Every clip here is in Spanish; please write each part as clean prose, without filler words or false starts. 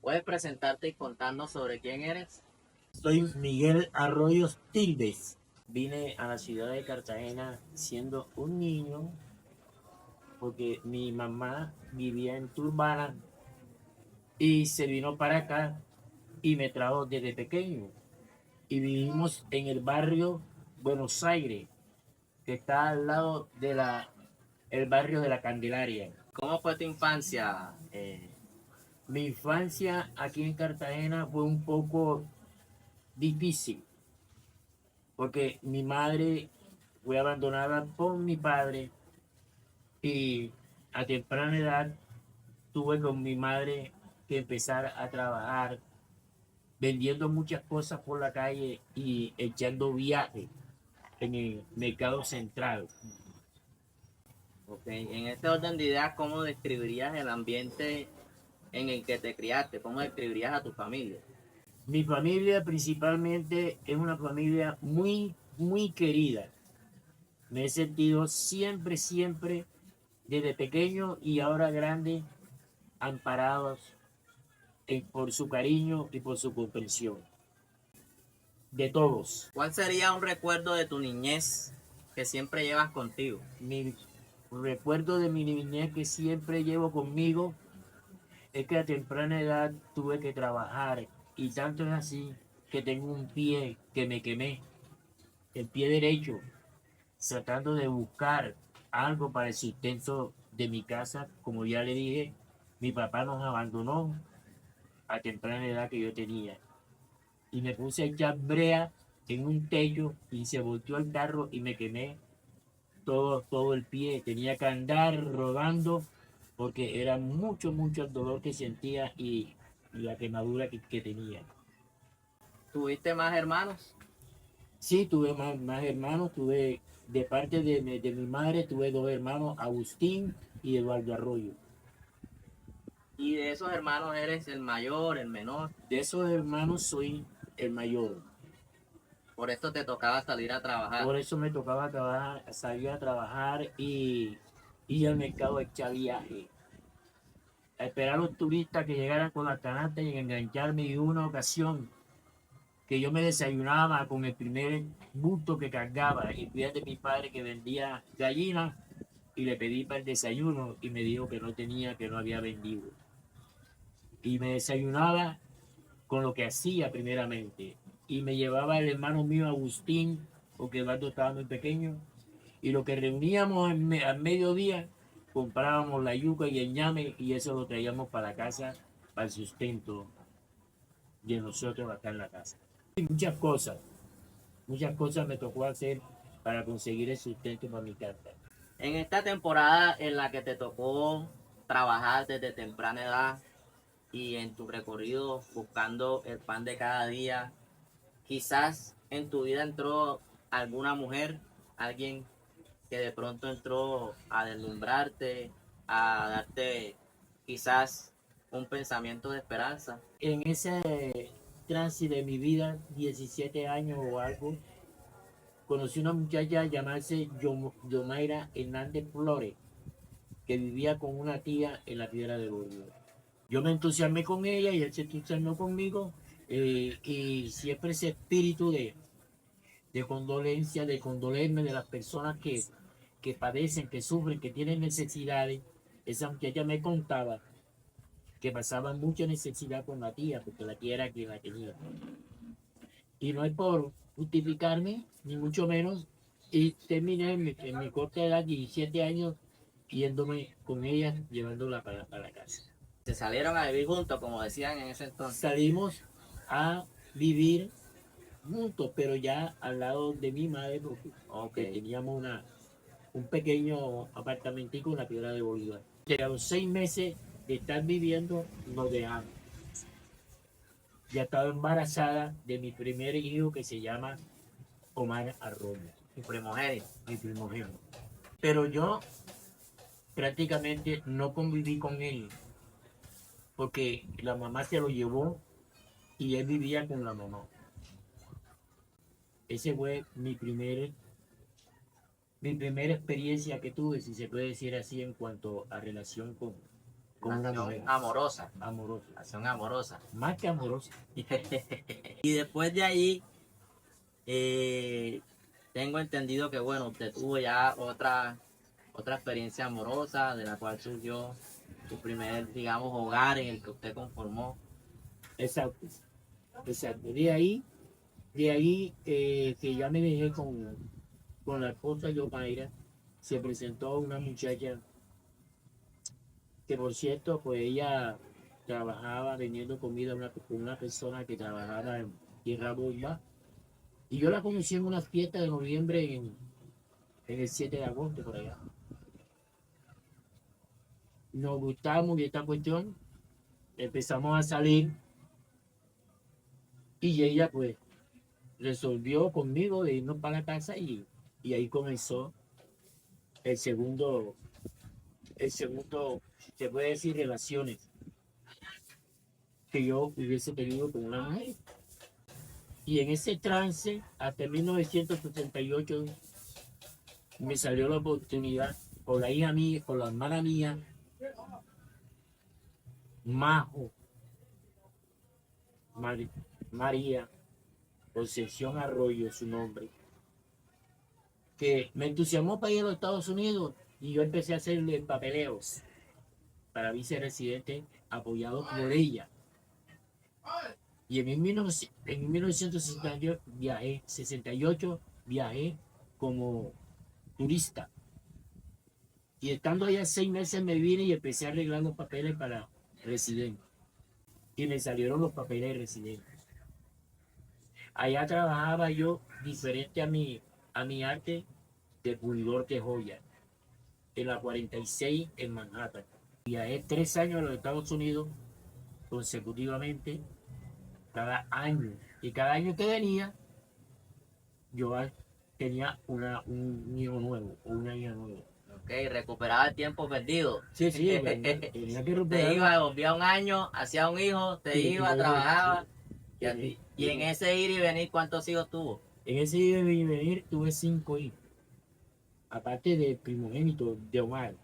¿Puedes presentarte y contarnos sobre quién eres? Soy Miguel Arroyos Tildes. Vine a la ciudad de Cartagena siendo un niño porque mi mamá vivía en Turbana y se vino para acá y me trajo desde pequeño. Y vivimos en el barrio Buenos Aires, que está al lado de el barrio de la Candelaria. ¿Cómo fue tu infancia? Mi infancia aquí en Cartagena fue un poco difícil porque mi madre fue abandonada por mi padre y a temprana edad tuve con mi madre que empezar a trabajar vendiendo muchas cosas por la calle y echando viajes en el mercado central. Ok, en este orden de ideas, ¿cómo describirías el ambiente en el que te criaste? ¿Cómo describirías a tu familia? Mi familia principalmente es una familia muy querida. Me he sentido siempre, desde pequeño y ahora grande, amparados por su cariño y por su comprensión. De todos. ¿Cuál sería un recuerdo de tu niñez que siempre llevas contigo? Mi recuerdo de mi niñez que siempre llevo conmigo es que a temprana edad tuve que trabajar y tanto es así que tengo un pie que me quemé, el pie derecho, tratando de buscar algo para el sustento de mi casa. Como ya le dije, mi papá nos abandonó a temprana edad que yo tenía y me puse a echar brea en un techo y se volteó el carro y me quemé todo el pie. Tenía que andar rodando porque era mucho el dolor que sentía y la quemadura que tenía. ¿Tuviste más hermanos? Sí, tuve más hermanos, tuve de parte de mi madre, tuve dos hermanos, Agustín y Eduardo Arroyo. ¿Y de esos hermanos eres el mayor, el menor? De esos hermanos soy el mayor. Por esto te tocaba salir a trabajar. Por eso me tocaba salir a trabajar y ir al mercado a echar viaje, a esperar a los turistas que llegaran con la canasta y engancharme. Y una ocasión que yo me desayunaba con el primer bulto que cargaba y fui de mi padre que vendía gallinas y le pedí para el desayuno y me dijo que no tenía, que no había vendido. Y me desayunaba con lo que hacía primeramente y me llevaba el hermano mío Agustín, porque Eduardo estaba muy pequeño, y lo que reuníamos al mediodía comprábamos la yuca y el ñame y eso lo traíamos para la casa, para el sustento de nosotros acá en la casa. Y muchas cosas me tocó hacer para conseguir el sustento para mi casa. En esta temporada en la que te tocó trabajar desde temprana edad y en tu recorrido buscando el pan de cada día, quizás en tu vida entró alguna mujer, alguien que de pronto entró a deslumbrarte, a darte quizás un pensamiento de esperanza. En ese tránsito de mi vida, 17 años o algo, conocí una muchacha llamarse Yomaira Hernández Flores, que vivía con una tía en la Piedra de Bolívar. Yo me entusiasmé con ella y él se entusiasmó conmigo, y siempre ese espíritu de condolencia, de condolerme de las personas que padecen, que sufren, que tienen necesidades. Esa muchacha me contaba que pasaba mucha necesidad con la tía, porque la tía era quien la tenía. Y no es por justificarme, ni mucho menos, y terminé en mi corta edad, 17 años, yéndome con ella, llevándola para la casa. Se salieron a vivir juntos, como decían en ese entonces. Salimos a vivir juntos, pero ya al lado de mi madre, Ok. porque teníamos un pequeño apartamentico en la Piedra de Bolívar. A los 6 meses de estar viviendo, nos dejamos. Ya estaba embarazada de mi primer hijo que se llama Omar Arroyo, Mi primogénito. mi primogénito. Pero yo prácticamente no conviví con él, porque la mamá se lo llevó y él vivía con la mamá. Ese fue mi primera experiencia que tuve, si se puede decir así, en cuanto a relación con una Relación mujer amorosa. amorosa, Relación amorosa. más que amorosa. Y después de ahí, tengo entendido que, bueno, usted tuvo ya otra experiencia amorosa de la cual surgió su primer, digamos, hogar en el que usted conformó. Exacto, exacto. De ahí que ya me dejé con la esposa Yomaira, se presentó una muchacha que, por cierto, pues ella trabajaba vendiendo comida a con una persona que trabajaba en Tierra Bomba. Y yo la conocí en una fiesta de noviembre en el 7 de agosto, por allá. Nos gustamos y esta cuestión, empezamos a salir y ella pues resolvió conmigo de irnos para la casa y ahí comenzó el segundo, se puede decir, relaciones que yo hubiese tenido con una mujer. Y en ese trance, hasta 1968, me salió la oportunidad con la hija mía, con la hermana mía, Majo, María, Concepción Arroyo, su nombre, que me entusiasmó para ir a los Estados Unidos y yo empecé a hacerle papeleos para viceresidente apoyado por ella. Y en 1968 viajé como turista. Y estando allá 6 meses me vine y empecé a arreglar los papeles para residente. Y me salieron los papeles de residente. Allá trabajaba yo diferente a mi arte de pulidor de joya, en la 46 en Manhattan. Viajé 3 años a los Estados Unidos consecutivamente, cada año. Y cada año que venía, yo tenía un hijo nuevo o una hija nueva. Ok, recuperaba el tiempo perdido. Sí, sí, tenía que Te recuperar. iba, volvía un año, hacía un hijo, te iba, trabajaba. Sí, Y, así. Y en ese ir y venir, ¿cuántos hijos tuvo? en ese ir y venir tuve 5 hijos. Aparte del primogénito de Omar,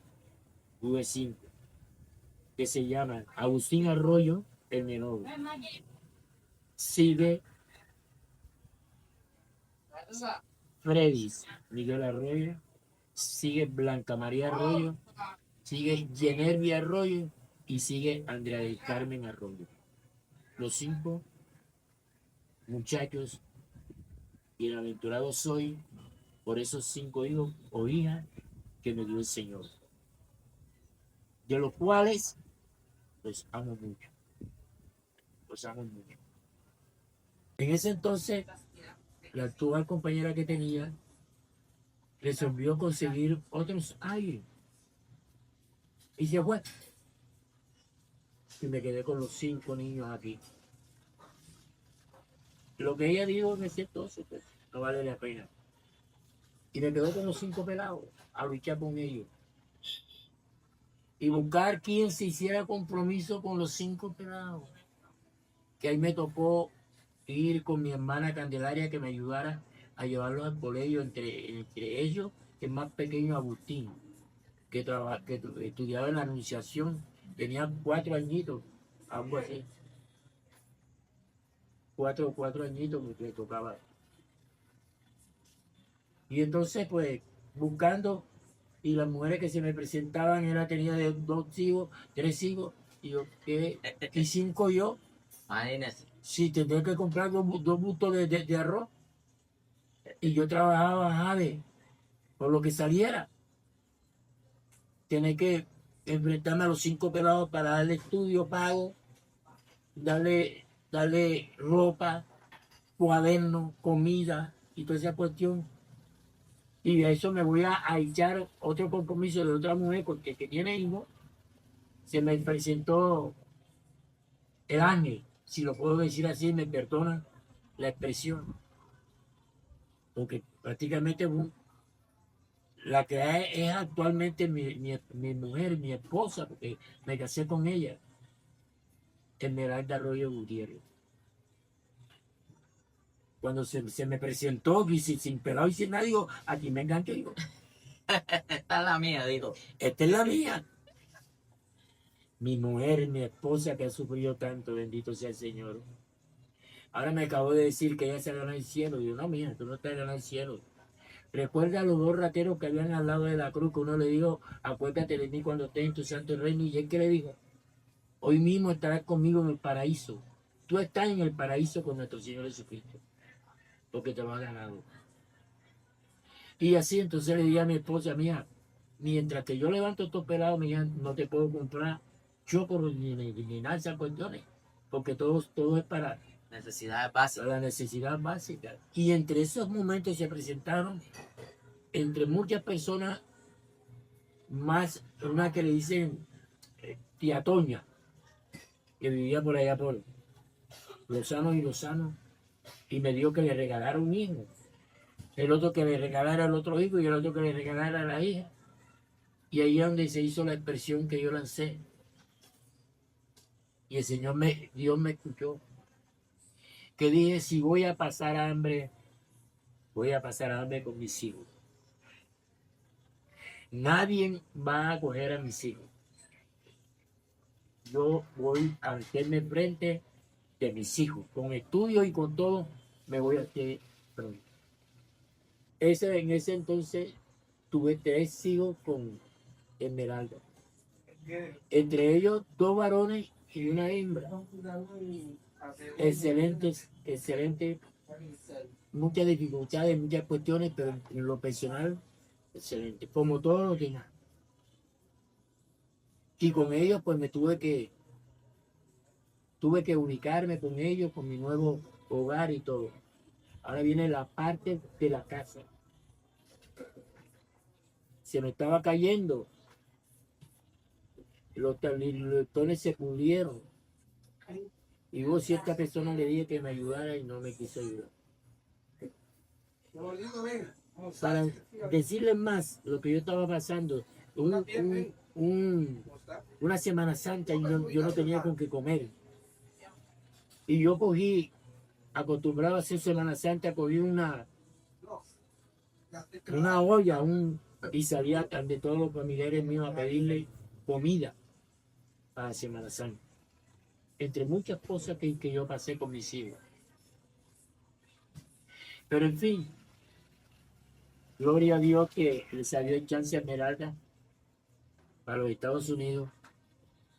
tuve 5, que se llaman Agustín Arroyo, el menor. Sigue Freddy Miguel Arroyo, sigue Blanca María Arroyo, sigue Yenervia Arroyo y sigue Andrea del Carmen Arroyo. Los 5 muchachos, bienaventurados soy por esos 5 hijos o hijas que me dio el Señor, de los cuales los amo mucho, los amo mucho. En ese entonces, la actual compañera que tenía resolvió conseguir otros aires y se fue. Y me quedé con los 5 niños aquí. Lo que ella dijo en ese entonces, pues, no vale la pena. Y me quedé con los 5 pelados a luchar con ellos. Y buscar quien se hiciera compromiso con los 5 pelados. Que ahí me tocó ir con mi hermana Candelaria que me ayudara a llevarlos al colegio, entre ellos, el más pequeño Agustín, que estudiaba en la Anunciación, tenía 4 añitos, algo así. 4 añitos que le tocaba. Y entonces, pues, buscando, y las mujeres que se me presentaban, tenía de 2 hijos, 3 hijos, y yo, y 5 yo. Imagínese. Sí, tendría que comprar 2 bultos de arroz. Y yo trabajaba, Jade, por lo que saliera. Tener que enfrentarme a los 5 pelados para darle estudio pago, darle ropa, cuadernos, comida y toda esa cuestión. Y de eso me voy a echar otro compromiso de otra mujer, porque el que tiene hijos, se me presentó el ángel, si lo puedo decir así, me perdonan la expresión. Porque prácticamente la que es actualmente mi mujer, mi esposa, porque me casé con ella, Esmeralda Arroyo Gutiérrez. Cuando se me presentó, y sin pelado y sin nada, digo, aquí me engancho, digo, Esta es la mía, digo. esta es la mía. mi mujer, mi esposa que ha sufrido tanto, bendito sea el Señor. Ahora me acabó de decir que ella se ganó el cielo. Digo, no, mija, tú no te ganado el cielo. Recuerda a los dos rateros que habían al lado de la cruz, que uno le dijo, acuérdate de mí cuando estés en tu santo reino. Y él que le dijo, hoy mismo estarás conmigo en el paraíso. Tú estás en el paraíso con nuestro Señor Jesucristo, porque te lo has ganado. Y así entonces le dije a mi esposa, mía, mientras que yo levanto estos pelados, mía, no te puedo comprar chocorros ni nada de esas cuestiones, porque todo es para Necesidades básicas. la necesidad básica. Y entre esos momentos se presentaron, entre muchas personas, más una que le dicen tía Toña, que vivía por allá por Lozano, y me dio que le regalara un hijo. El otro que le regalara al otro hijo y el otro que le regalara a la hija. Y ahí es donde se hizo la expresión que yo lancé. Y el Señor Dios me escuchó. Que dije, si voy a pasar hambre, voy a pasar hambre con mis hijos. Nadie va a coger a mis hijos. Yo voy a hacerme frente de mis hijos. Con estudios y con todo, me voy a hacer frente. En ese entonces tuve 3 hijos con Esmeralda. Entre ellos 2 varones y una hembra. Excelentes, muchas dificultades, muchas cuestiones, pero en lo personal, excelente, como todos los demás. Y con ellos, pues tuve que ubicarme con ellos, con mi nuevo hogar y todo. Ahora viene la parte de la casa. Se me estaba cayendo. Los lectores se pudieron. Y hubo cierta persona le dije que me ayudara y no me quiso ayudar. Para decirles más lo que yo estaba pasando, una Semana Santa y yo no tenía con qué comer. Y yo acostumbrado a hacer Semana Santa, cogí una olla y salía de todos los familiares míos a pedirle comida para Semana Santa. Entre muchas cosas que yo pasé con mis hijos. Pero en fin, gloria a Dios que le salió el chance a Esmeralda para los Estados Unidos.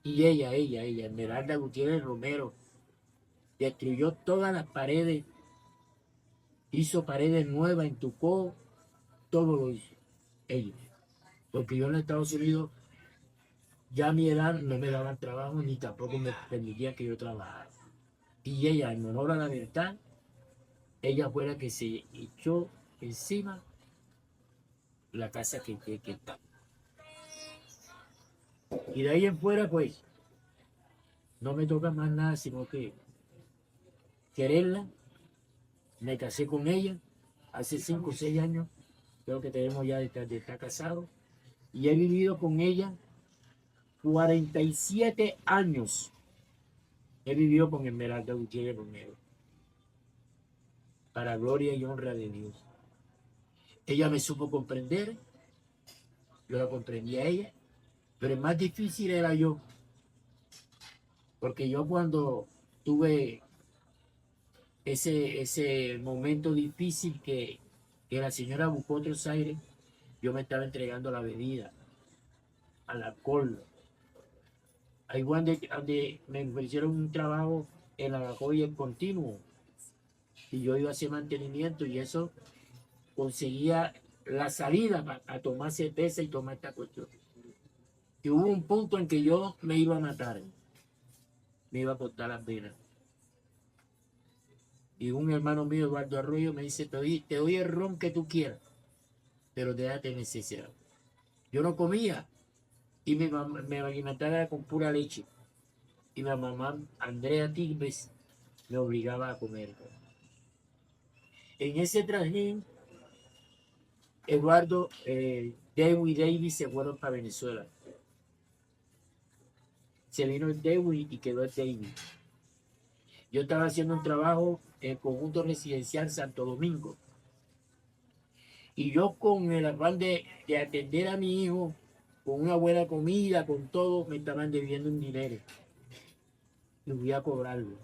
Y ella, Esmeralda Gutiérrez Romero, destruyó todas las paredes, hizo paredes nuevas, entucó, todo lo hizo ella. Porque yo en Estados Unidos, ya a mi edad no me daban trabajo ni tampoco me permitía que yo trabajara. Y ella, en honor a la verdad, ella fue la que se echó encima la casa que está. Y de ahí en fuera, pues, no me toca más nada, sino que quererla. Me casé con ella hace 5 o 6 años, creo que tenemos ya de estar casados, y he vivido con ella 47 años. He vivido con Esmeralda Gutiérrez Romero, para gloria y honra de Dios. Ella me supo comprender, yo la comprendí a ella, pero el más difícil era yo, porque yo cuando tuve ese momento difícil que la señora buscó otros aires, yo me estaba entregando a la bebida, al alcohol. Ahí donde me ofrecieron un trabajo en la joya continuo y yo iba a hacer mantenimiento y eso conseguía la salida a tomar cerveza y tomar esta cuestión. Y hubo un punto en que yo me iba a matar, me iba a cortar las venas. Y un hermano mío, Eduardo Arroyo, me dice, te doy el ron que tú quieras, pero déjate necesidad. Yo no comía y me alimentaba con pura leche. Y mi mamá, Andrea Tigres, me obligaba a comer. En ese trajín, Eduardo, Dewi y David se fueron para Venezuela. Se vino el Dewi y quedó el David. Yo estaba haciendo un trabajo en el conjunto residencial Santo Domingo. Y yo con el afán de atender a mi hijo, con una buena comida, con todo, me estaban debiendo un dinero. Y voy a cobrarlo.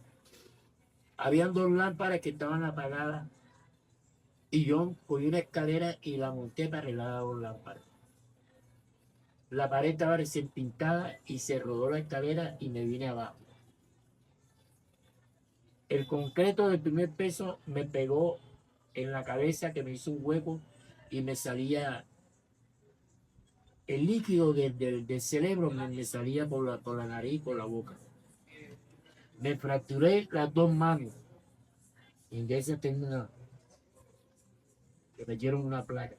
Habían dos lámparas que estaban apagadas y yo cogí una escalera y la monté para arreglar las dos lámparas. La pared estaba recién pintada y se rodó la escalera y me vine abajo. El concreto del primer peso me pegó en la cabeza, que me hizo un hueco y me salía el líquido del cerebro, me salía por la nariz, por la boca. Me fracturé las dos manos y de esas tengo que me dieron una placa.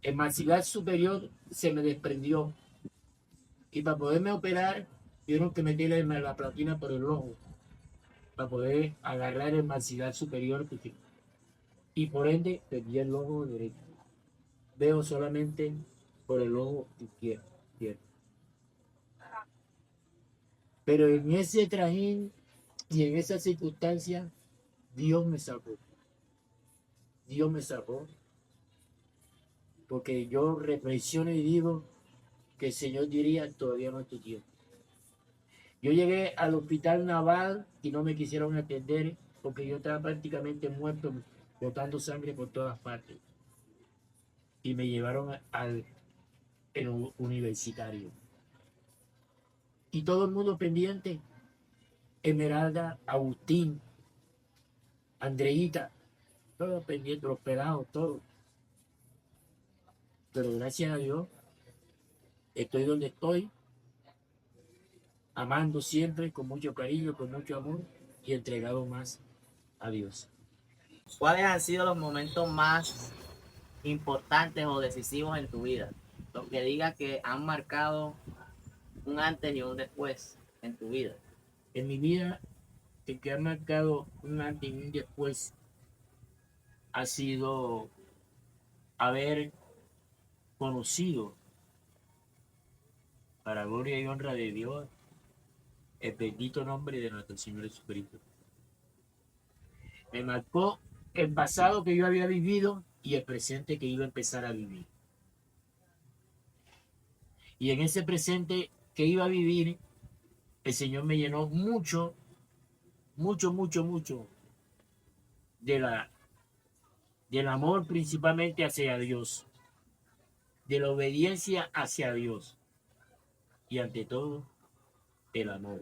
El maxilar superior se me desprendió y para poderme operar tuvieron que meterle la platina por el ojo para poder agarrar el maxilar superior y por ende perdí el ojo derecho. Veo solamente por el ojo izquierdo. Pero en ese trajín y en esa circunstancia, Dios me salvó. Dios me salvó. Porque yo reflexiono y digo que el Señor diría, todavía no es tu tiempo. Yo llegué al hospital naval y no me quisieron atender porque yo estaba prácticamente muerto, botando sangre por todas partes. Y me llevaron al universitario. Y todo el mundo pendiente. Esmeralda, Agustín, Andreita, todos pendientes, los pelados, todos. Pero gracias a Dios, estoy donde estoy, amando siempre, con mucho cariño, con mucho amor y entregado más a Dios. ¿Cuáles han sido los momentos más importantes o decisivos en tu vida? Los que digas que han marcado un antes y un después en tu vida. En mi vida, el que ha marcado un antes y un después ha sido haber conocido, para gloria y honra de Dios, el bendito nombre de nuestro Señor Jesucristo. Me marcó el pasado que yo había vivido y el presente que iba a empezar a vivir. Y en ese presente que iba a vivir, el Señor me llenó mucho, mucho, mucho, mucho de del amor principalmente hacia Dios, de la obediencia hacia Dios y ante todo el amor,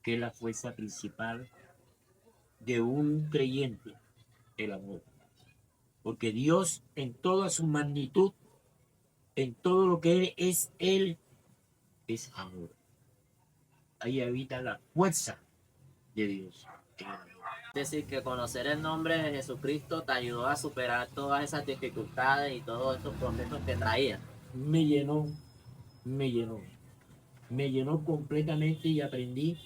que es la fuerza principal de un creyente, el amor. Porque Dios en toda su magnitud, en todo lo que Él es amor. Ahí habita la fuerza de Dios. Es decir, que conocer el nombre de Jesucristo te ayudó a superar todas esas dificultades y todos estos procesos que traía. Me llenó, me llenó, me llenó completamente y aprendí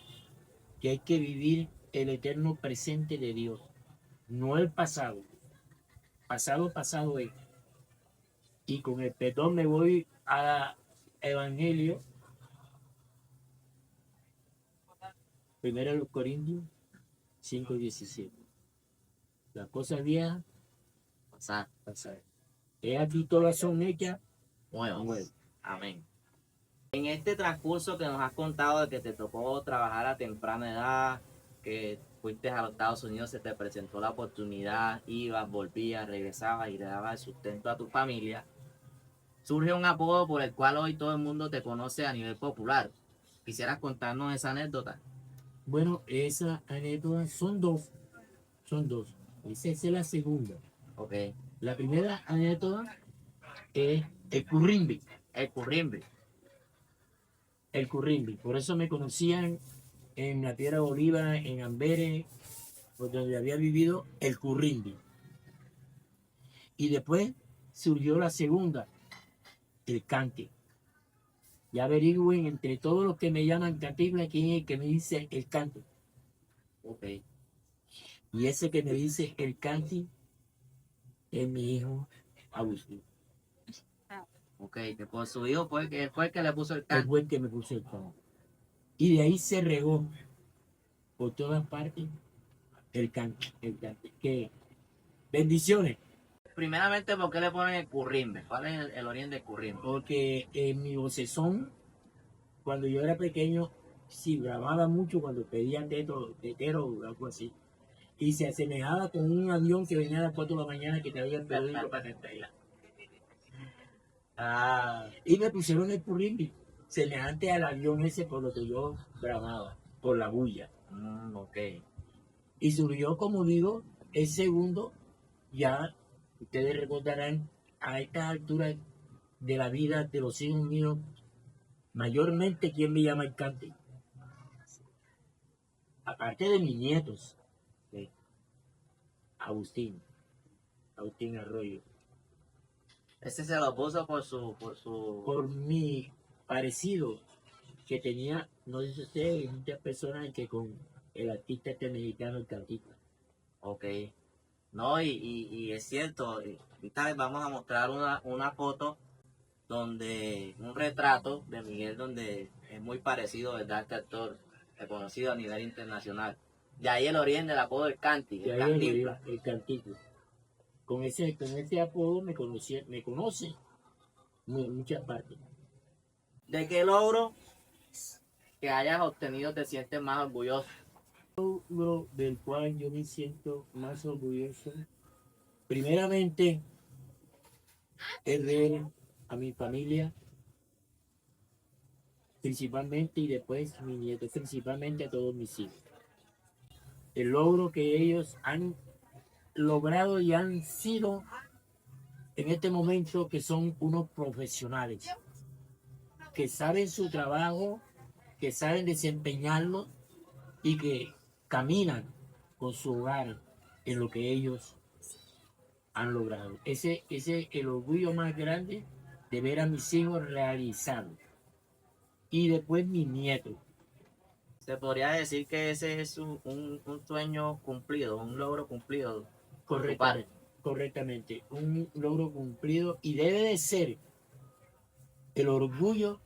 que hay que vivir el eterno presente de Dios, no el pasado. Pasado, pasado es. Y con el perdón me voy al Evangelio, primero a los Corintios 5:17. Las cosas viejas O sea, pasaron. He aquí todas son hechas nuevos. nuevas. Amén. En este transcurso que nos has contado de que te tocó trabajar a temprana edad, que fuiste a los Estados Unidos, se te presentó la oportunidad, ibas, volvías, regresabas y le dabas el sustento a tu familia, surge un apodo por el cual hoy todo el mundo te conoce a nivel popular. ¿Quisieras contarnos esa anécdota? Bueno, esas anécdotas son dos. Son dos. Esa es la segunda. Ok. La primera anécdota es el currimbi. El currimbi. El currimbi. Por eso me conocían en la Tierra Bolívar, en Amberes, por donde había vivido el currimbi. Y después surgió la segunda, el cante. Ya averigüen entre todos los que me llaman Catibla quién es el que me dice el cante. Ok. Y ese que me dice el cante es mi hijo Agustín. Ok, que por su hijo fue el que le puso el El canto. buen que me puso el cante. Y de ahí se regó por todas partes el cante. Que bendiciones. Primeramente, ¿por qué le ponen el currimbe? ¿Cuál es el origen del currimbe? Porque en mi vocesón, cuando yo era pequeño, sí bramaba mucho cuando pedía tetero o algo así. Y se asemejaba con un avión que venía a las 4 de la mañana que te había el periódico para cantarla. Ah, Y me pusieron el currimbi, semejante al avión ese por lo que yo bramaba, por la bulla. ok. Y surgió, como digo, el segundo, ya ustedes recordarán, a esta altura de la vida de los hijos míos, mayormente, ¿quién me llama el cante? Aparte de mis nietos, Sí. Agustín, Agustín Arroyo, Ese se lo puso por su. por mi parecido que tenía, no sé si ustedes, muchas personas que con el artista este mexicano, el cantista. Ok. No, y es cierto, ahorita les vamos a mostrar una foto donde, un retrato de Miguel donde es muy parecido, ¿verdad? Este actor reconocido a nivel internacional. De ahí el origen del apodo del Canti, De el ahí Cantinflas. el cantista. Con ese apodo me conocen en muchas partes. ¿De qué logro que hayas obtenido te sientes más orgulloso? Logro del cual yo me siento más orgulloso, primeramente, es ver a mi familia, principalmente, y después mi nieto, principalmente a todos mis hijos. El logro que ellos han logrado y han sido en este momento, que son unos profesionales, que saben su trabajo, que saben desempeñarlo y que caminan con su hogar en lo que ellos han logrado. Ese es el orgullo más grande de ver a mis hijos realizados. Y después mis nietos. Se podría decir que ese es un sueño cumplido, un logro cumplido por tu parte. Correctamente, correctamente. Un logro cumplido y debe de ser el orgullo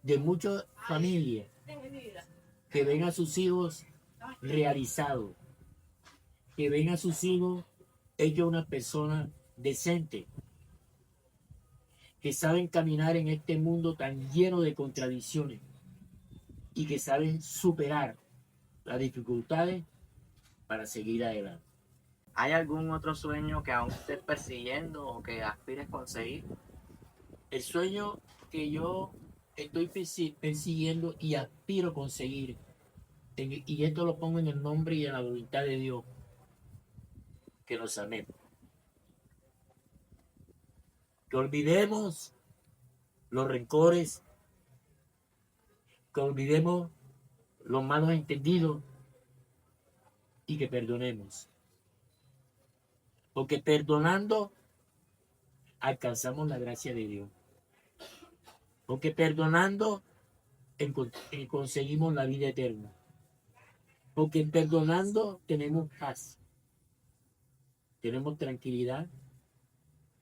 de muchas familias que ven a sus hijos realizados, que ven a sus hijos hechos una persona decente, que saben caminar en este mundo tan lleno de contradicciones y que saben superar las dificultades para seguir adelante. ¿Hay algún otro sueño que aún estés persiguiendo o que aspires conseguir? El sueño que yo estoy persiguiendo y aspiro conseguir, y esto lo pongo en el nombre y en la voluntad de Dios, que nos amemos, que olvidemos los rencores, que olvidemos los malos entendidos y que perdonemos. Porque perdonando alcanzamos la gracia de Dios. Porque perdonando conseguimos la vida eterna. Porque perdonando tenemos paz, tenemos tranquilidad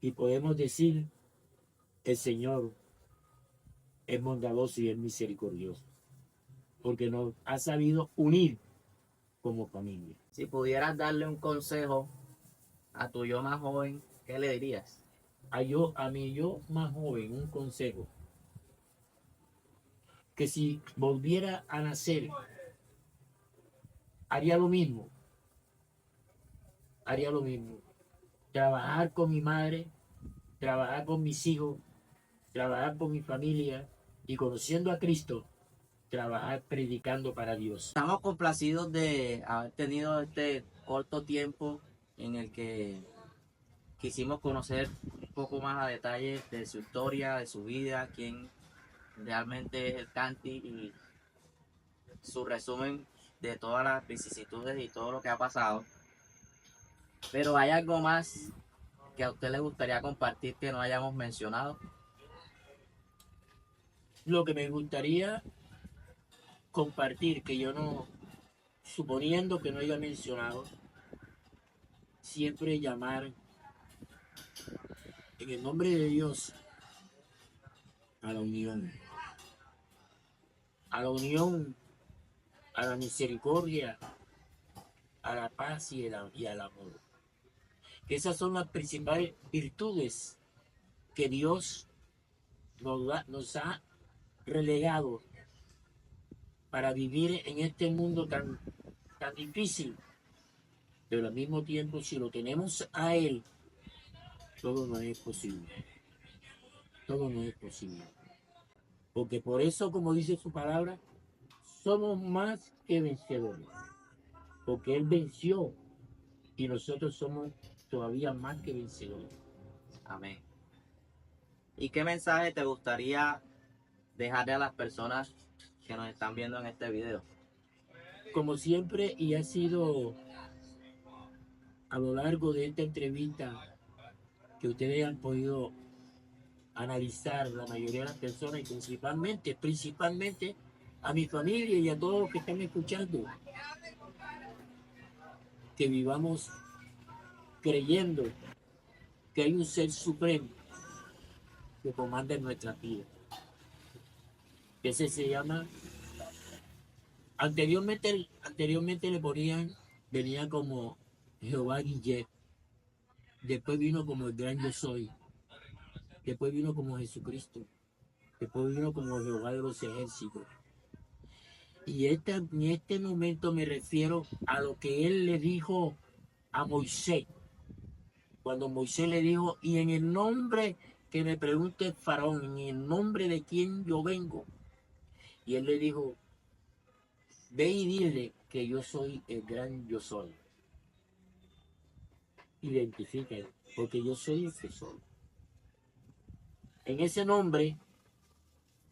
y podemos decir, el Señor es bondadoso y es misericordioso. Porque nos ha sabido unir como familia. Si pudieras darle un consejo a tu yo más joven, ¿qué le dirías? A mi yo más joven, un consejo, que si volviera a nacer, haría lo mismo, haría lo mismo. Trabajar con mi madre, trabajar con mis hijos, trabajar con mi familia y conociendo a Cristo, trabajar predicando para Dios. Estamos complacidos de haber tenido este corto tiempo en el que quisimos conocer un poco más a detalle de su historia, de su vida, quién realmente es el Canti y su resumen de todas las vicisitudes y todo lo que ha pasado. Pero hay algo más que a usted le gustaría compartir que no hayamos mencionado. Lo que me gustaría compartir, que yo no, suponiendo que no haya mencionado, siempre llamar en el nombre de Dios a la unión, a la unión, a la misericordia, a la paz y al amor. Esas son las principales virtudes que Dios nos ha relegado para vivir en este mundo tan difícil. Pero al mismo tiempo, si lo tenemos a Él, todo no es posible. Todo no es posible. Porque por eso, como dice su palabra, somos más que vencedores. Porque Él venció y nosotros somos todavía más que vencedores. Amén. ¿Y qué mensaje te gustaría dejarle a las personas que nos están viendo en este video? Como siempre, y ha sido a lo largo de esta entrevista que ustedes han podido analizar, la mayoría de las personas, y principalmente a mi familia y a todos los que están escuchando, que vivamos creyendo que hay un ser supremo que comanda en nuestra vida. Ese se llama, anteriormente le ponían, venía como Jehová Guillet, después vino como el gran yo soy, después vino como Jesucristo, después vino como Jehová de los ejércitos. Y en este momento me refiero a lo que él le dijo a Moisés, cuando Moisés le dijo, y en el nombre que me pregunte el faraón, en el nombre de quién yo vengo. Y él le dijo, ve y dile que yo soy el gran yo soy. Identifícalo, porque yo soy el que soy. En ese nombre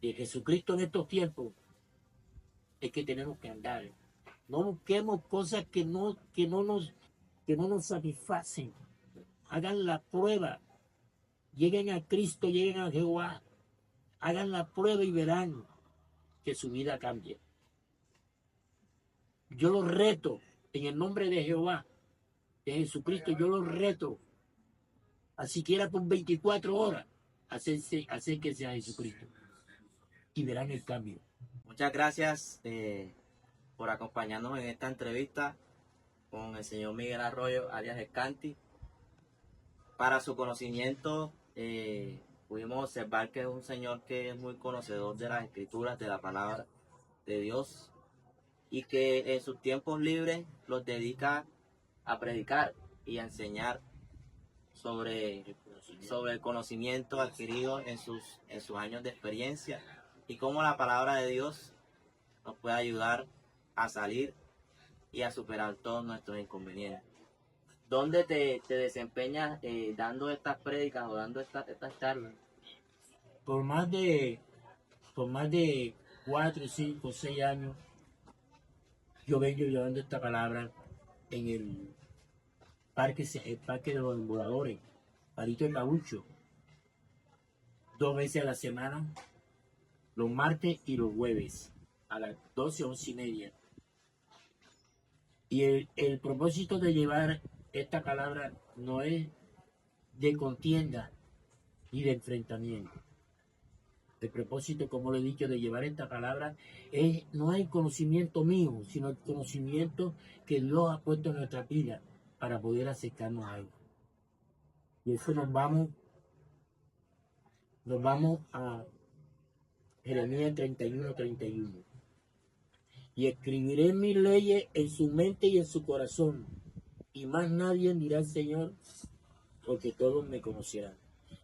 de Jesucristo en estos tiempos es que tenemos que andar. No busquemos cosas que no nos satisfacen. Hagan la prueba. Lleguen a Cristo, lleguen a Jehová. Hagan la prueba y verán que su vida cambie. Yo los reto en el nombre de Jehová, de Jesucristo, yo los reto a siquiera por 24 horas acérquense a Jesucristo y verán el cambio. Muchas gracias por acompañarnos en esta entrevista con el señor Miguel Arroyo, alias Escanti. Para su conocimiento, pudimos observar que es un señor que es muy conocedor de las escrituras, de la palabra de Dios, y que en sus tiempos libres los dedica a predicar y a enseñar sobre el conocimiento adquirido en sus años de experiencia y cómo la palabra de Dios nos puede ayudar a salir y a superar todos nuestros inconvenientes. ¿Dónde te desempeñas dando estas prédicas o dando estas charlas? Por más de 4, 5, 6 años, yo vengo llevando esta palabra en el parque de los voladores, Palito de Caucho, 2 veces a la semana, los martes y los jueves, a las 12, 11:30. Y el propósito de llevar esta palabra no es de contienda y de enfrentamiento. El propósito, como lo he dicho, de llevar esta palabra no es el conocimiento mío, sino el conocimiento que Dios ha puesto en nuestra vida para poder acercarnos a Él. Y eso nos vamos a Jeremías 31:31. Y escribiré mis leyes en su mente y en su corazón, y más nadie dirá al Señor, porque todos me conocerán.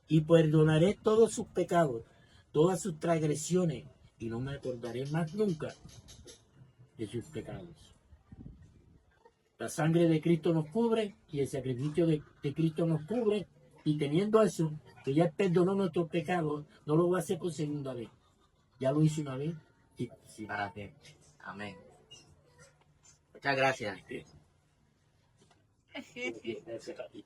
Y perdonaré todos sus pecados, todas sus transgresiones, y no me acordaré más nunca de sus pecados. La sangre de Cristo nos cubre y el sacrificio de Cristo nos cubre, y teniendo eso, que ya perdonó nuestros pecados, no lo va a hacer por segunda vez. Ya lo hizo una vez y sí. Para ti. Amén. Muchas gracias. Gracias a ti.